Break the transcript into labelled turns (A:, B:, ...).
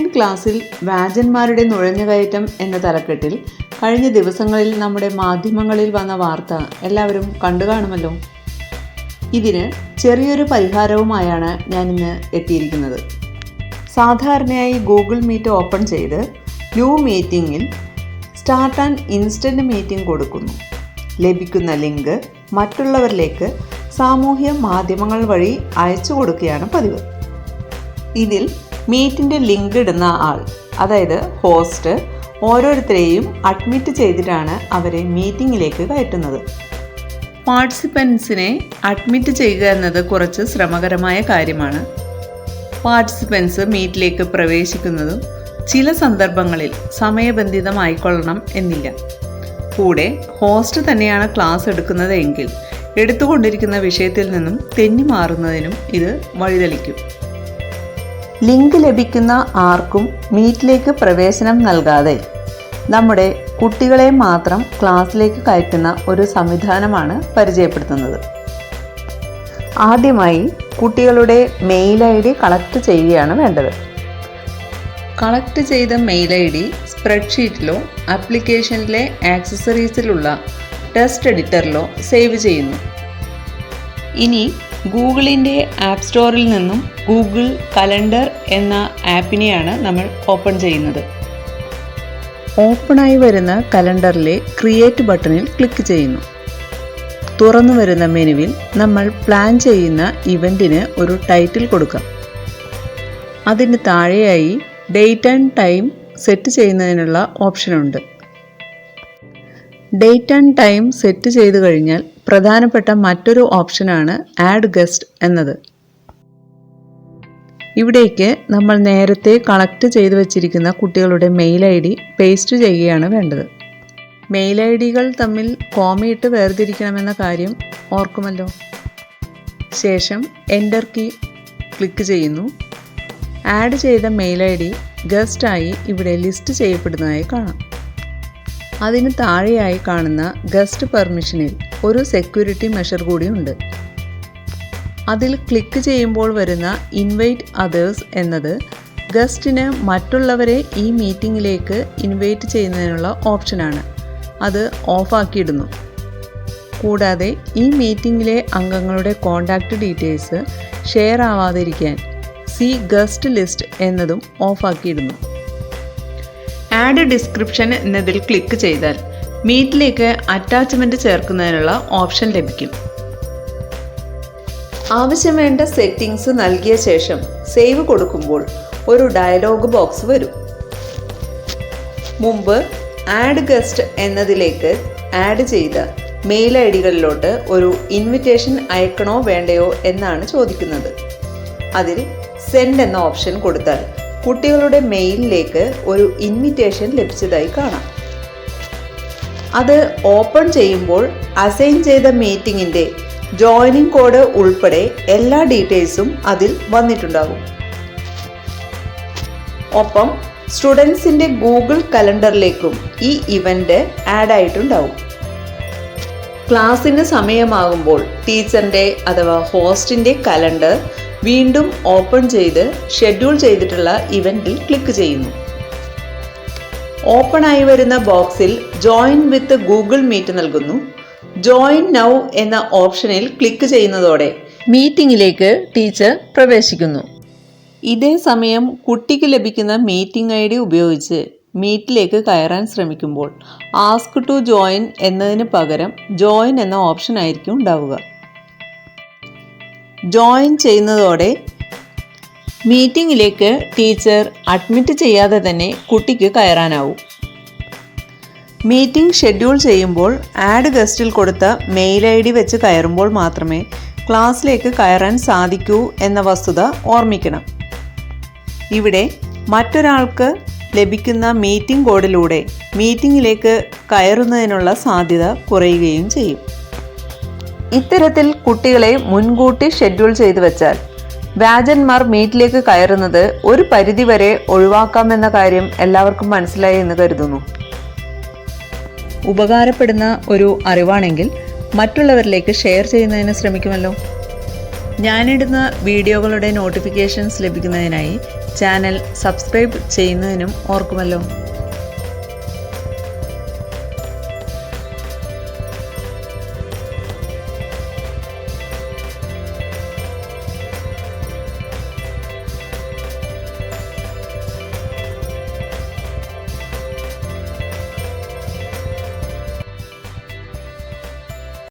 A: Online ക്ലാസ്സിൽ വ്യാജന്മാരുടെ നുഴഞ്ഞുകയറ്റം എന്ന തലക്കെട്ടിൽ കഴിഞ്ഞ ദിവസങ്ങളിൽ നമ്മുടെ മാധ്യമങ്ങളിൽ വന്ന വാർത്ത എല്ലാവരും കണ്ടു കാണുമല്ലോ. ഇതിന് ചെറിയൊരു പരിഹാരവുമായാണ് ഞാനിന്ന് എത്തിയിരിക്കുന്നത്. സാധാരണയായി ഗൂഗിൾ മീറ്റ് ഓപ്പൺ ചെയ്ത് ന്യൂ മീറ്റിംഗിൽ സ്റ്റാർട്ട് ആൻഡ് ഇൻസ്റ്റൻറ്റ് മീറ്റിംഗ് കൊടുക്കുന്നു. ലഭിക്കുന്ന ലിങ്ക് മറ്റുള്ളവരിലേക്ക് സാമൂഹ്യ മാധ്യമങ്ങൾ വഴി അയച്ചു കൊടുക്കുകയാണ് പതിവ്. ഇതിൽ മീറ്റിൻ്റെ ലിങ്ക് ഇടുന്ന ആൾ, അതായത് ഹോസ്റ്റ്, ഓരോരുത്തരെയും അഡ്മിറ്റ് ചെയ്തിട്ടാണ് അവരെ മീറ്റിങ്ങിലേക്ക് കയറ്റുന്നത്. പാർട്ടിസിപ്പൻസിനെ അഡ്മിറ്റ് ചെയ്യുക എന്നത് കുറച്ച് ശ്രമകരമായ കാര്യമാണ്. പാർട്ടിസിപ്പൻസ് മീറ്റിലേക്ക് പ്രവേശിക്കുന്നതും ചില സന്ദർഭങ്ങളിൽ സമയബന്ധിതമായിക്കൊള്ളണം എന്നില്ല. കൂടെ ഹോസ്റ്റ് തന്നെയാണ് ക്ലാസ് എടുക്കുന്നത് എങ്കിൽ എടുത്തുകൊണ്ടിരിക്കുന്ന വിഷയത്തിൽ നിന്നും തെന്നി മാറുന്നതിനും ഇത് വഴിതെളിക്കും. ലിങ്ക് ലഭിക്കുന്ന ആർക്കും മീറ്റിലേക്ക് പ്രവേശനം നൽകാതെ നമ്മുടെ കുട്ടികളെ മാത്രം ക്ലാസ്സിലേക്ക് കയറ്റുന്ന ഒരു സംവിധാനമാണ് പരിചയപ്പെടുത്തുന്നത്. ആദ്യമായി കുട്ടികളുടെ മെയിൽ ID കളക്ട് ചെയ്യുകയാണ് വേണ്ടത്. കളക്ട് ചെയ്ത മെയിൽ ID സ്പ്രെഡ്ഷീറ്റിലോ ആപ്ലിക്കേഷനിലെ ആക്സസറീസിലുള്ള ടെക്സ്റ്റ് എഡിറ്ററിലോ സേവ് ചെയ്യുന്നു. ഇനി ഗൂഗിളിൻ്റെ ആപ്പ് സ്റ്റോറിൽ നിന്നും ഗൂഗിൾ കലണ്ടർ എന്ന ആപ്പിനെയാണ് നമ്മൾ ഓപ്പൺ ചെയ്യുന്നത്. ഓപ്പണായി വരുന്ന കലണ്ടറിലെ ക്രിയേറ്റ് ബട്ടണിൽ ക്ലിക്ക് ചെയ്യുന്നു. തുറന്നു വരുന്ന മെനുവിൽ നമ്മൾ പ്ലാൻ ചെയ്യുന്ന ഇവൻറ്റിന് ഒരു ടൈറ്റിൽ കൊടുക്കാം. അതിന് താഴെയായി ഡേറ്റ് ആൻഡ് ടൈം സെറ്റ് ചെയ്യുന്നതിനുള്ള ഓപ്ഷനുണ്ട്. ഡേറ്റ് ആൻഡ് ടൈം സെറ്റ് ചെയ്തു കഴിഞ്ഞാൽ പ്രധാനപ്പെട്ട മറ്റൊരു ഓപ്ഷനാണ് ആഡ് ഗസ്റ്റ് എന്നത്. ഇവിടേക്ക് നമ്മൾ നേരത്തെ കളക്ട് ചെയ്തു വച്ചിരിക്കുന്ന കുട്ടികളുടെ മെയിൽ ID പേസ്റ്റ് ചെയ്യുകയാണ് വേണ്ടത്. മെയിൽ IDകൾ തമ്മിൽ കോമയിട്ട് വേർതിരിക്കണമെന്ന കാര്യം ഓർക്കുമല്ലോ. ശേഷം എൻ്റർ കീ ക്ലിക്ക് ചെയ്യുന്നു. ആഡ് ചെയ്ത മെയിൽ ID ഗസ്റ്റായി ഇവിടെ ലിസ്റ്റ് ചെയ്യപ്പെടുന്നതായി കാണാം. അതിന് താഴെയായി കാണുന്ന ഗസ്റ്റ് പെർമിഷനിൽ ഒരു സെക്യൂരിറ്റി മെഷർ കൂടിയുണ്ട്. അതിൽ ക്ലിക്ക് ചെയ്യുമ്പോൾ വരുന്ന ഇൻവൈറ്റ് അതേഴ്സ് എന്നത് ഗസ്റ്റിന് മറ്റുള്ളവരെ ഈ മീറ്റിങ്ങിലേക്ക് ഇൻവൈറ്റ് ചെയ്യുന്നതിനുള്ള ഓപ്ഷനാണ്. അത് ഓഫാക്കിയിടുന്നു. കൂടാതെ ഈ മീറ്റിങ്ങിലെ അംഗങ്ങളുടെ കോൺടാക്റ്റ് ഡീറ്റെയിൽസ് ഷെയർ ആവാതിരിക്കാൻ സി ഗസ്റ്റ് ലിസ്റ്റ് എന്നതും ഓഫാക്കിയിടുന്നു. ആഡ് ഡിസ്ക്രിപ്ഷൻ എന്നതിൽ ക്ലിക്ക് ചെയ്താൽ മീറ്റിലേക്ക് അറ്റാച്ച്മെൻറ്റ് ചേർക്കുന്നതിനുള്ള ഓപ്ഷൻ ലഭിക്കും. ആവശ്യം വേണ്ട സെറ്റിംഗ്സ് നൽകിയ ശേഷം സേവ് കൊടുക്കുമ്പോൾ ഒരു ഡയലോഗ് ബോക്സ് വരും. മുമ്പ് ആഡ് ഗസ്റ്റ് എന്നതിലേക്ക് ആഡ് ചെയ്ത മെയിൽ IDകളിലോട്ട് ഒരു ഇൻവിറ്റേഷൻ അയക്കണോ വേണ്ടയോ എന്നാണ് ചോദിക്കുന്നത്. അതിൽ സെൻഡ് എന്ന ഓപ്ഷൻ കൊടുത്താൽ കുട്ടികളുടെ മെയിലിലേക്ക് ഒരു ഇൻവിറ്റേഷൻ ലഭിച്ചതായി കാണാം. അത് ഓപ്പൺ ചെയ്യുമ്പോൾ അസൈൻ ചെയ്ത മീറ്റിങ്ങിൻ്റെ ജോയിനിങ് കോഡ് ഉൾപ്പെടെ എല്ലാ ഡീറ്റെയിൽസും അതിൽ വന്നിട്ടുണ്ടാകും. ഒപ്പം സ്റ്റുഡൻസിൻ്റെ ഗൂഗിൾ കലണ്ടറിലേക്കും ഈ ഇവൻ്റ് ആഡ് ആയിട്ടുണ്ടാവും. ക്ലാസ്സിന് സമയമാകുമ്പോൾ ടീച്ചറിൻ്റെ അഥവാ ഹോസ്റ്റിൻ്റെ കലണ്ടർ വീണ്ടും ഓപ്പൺ ചെയ്ത് ഷെഡ്യൂൾ ചെയ്തിട്ടുള്ള ഇവൻറ്റിൽ ക്ലിക്ക് ചെയ്യുന്നു. ഓപ്പണായി വരുന്ന ബോക്സിൽ ജോയിൻ വിത്ത് ഗൂഗിൾ മീറ്റ് നൽകുന്നു. ജോയിൻ നൗ എന്ന ഓപ്ഷനിൽ ക്ലിക്ക് ചെയ്യുന്നതോടെ മീറ്റിംഗിലേക്ക് ടീച്ചർ പ്രവേശിക്കുന്നു. ഇതേ സമയം കുട്ടിക്ക് ലഭിക്കുന്ന മീറ്റിംഗ് ID ഉപയോഗിച്ച് മീറ്റിലേക്ക് കയറാൻ ശ്രമിക്കുമ്പോൾ ആസ്ക് ടു ജോയിൻ എന്നതിന് പകരം ജോയിൻ എന്ന ഓപ്ഷൻ ആയിരിക്കും ഉണ്ടാവുക. ജോയിൻ ചെയ്യുന്നതോടെ മീറ്റിംഗിലേക്ക് ടീച്ചർ അഡ്മിറ്റ് ചെയ്യാതെ തന്നെ കുട്ടിക്ക് കയറാനാവും. മീറ്റിംഗ് ഷെഡ്യൂൾ ചെയ്യുമ്പോൾ ആഡ് ഗസ്റ്റിൽ കൊടുത്ത മെയിൽ ID വെച്ച് കയറുമ്പോൾ മാത്രമേ ക്ലാസ്സിലേക്ക് കയറാൻ സാധിക്കൂ എന്ന വസ്തുത ഓർമ്മിക്കണം. ഇവിടെ മറ്റൊരാൾക്ക് ലഭിക്കുന്ന മീറ്റിംഗ് കോഡിലൂടെ മീറ്റിംഗിലേക്ക് കയറുന്നതിനുള്ള സാധ്യത കുറയുകയും ചെയ്യും. ഇത്തരത്തിൽ കുട്ടികളെ മുൻകൂട്ടി ഷെഡ്യൂൾ ചെയ്തു വെച്ചാൽ വ്യാജന്മാർ മീറ്റിലേക്ക് കയറുന്നത് ഒരു പരിധിവരെ ഒഴിവാക്കാമെന്ന കാര്യം എല്ലാവർക്കും മനസ്സിലായി എന്ന് കരുതുന്നു. ഉപകാരപ്പെടുന്ന ഒരു അറിവാണെങ്കിൽ മറ്റുള്ളവരിലേക്ക് ഷെയർ ചെയ്യുന്നതിന് ശ്രമിക്കുമല്ലോ. ഞാനിടുന്ന വീഡിയോകളുടെ നോട്ടിഫിക്കേഷൻസ് ലഭിക്കുന്നതിനായി ചാനൽ സബ്സ്ക്രൈബ് ചെയ്യുന്നതിനും ഓർക്കുമല്ലോ.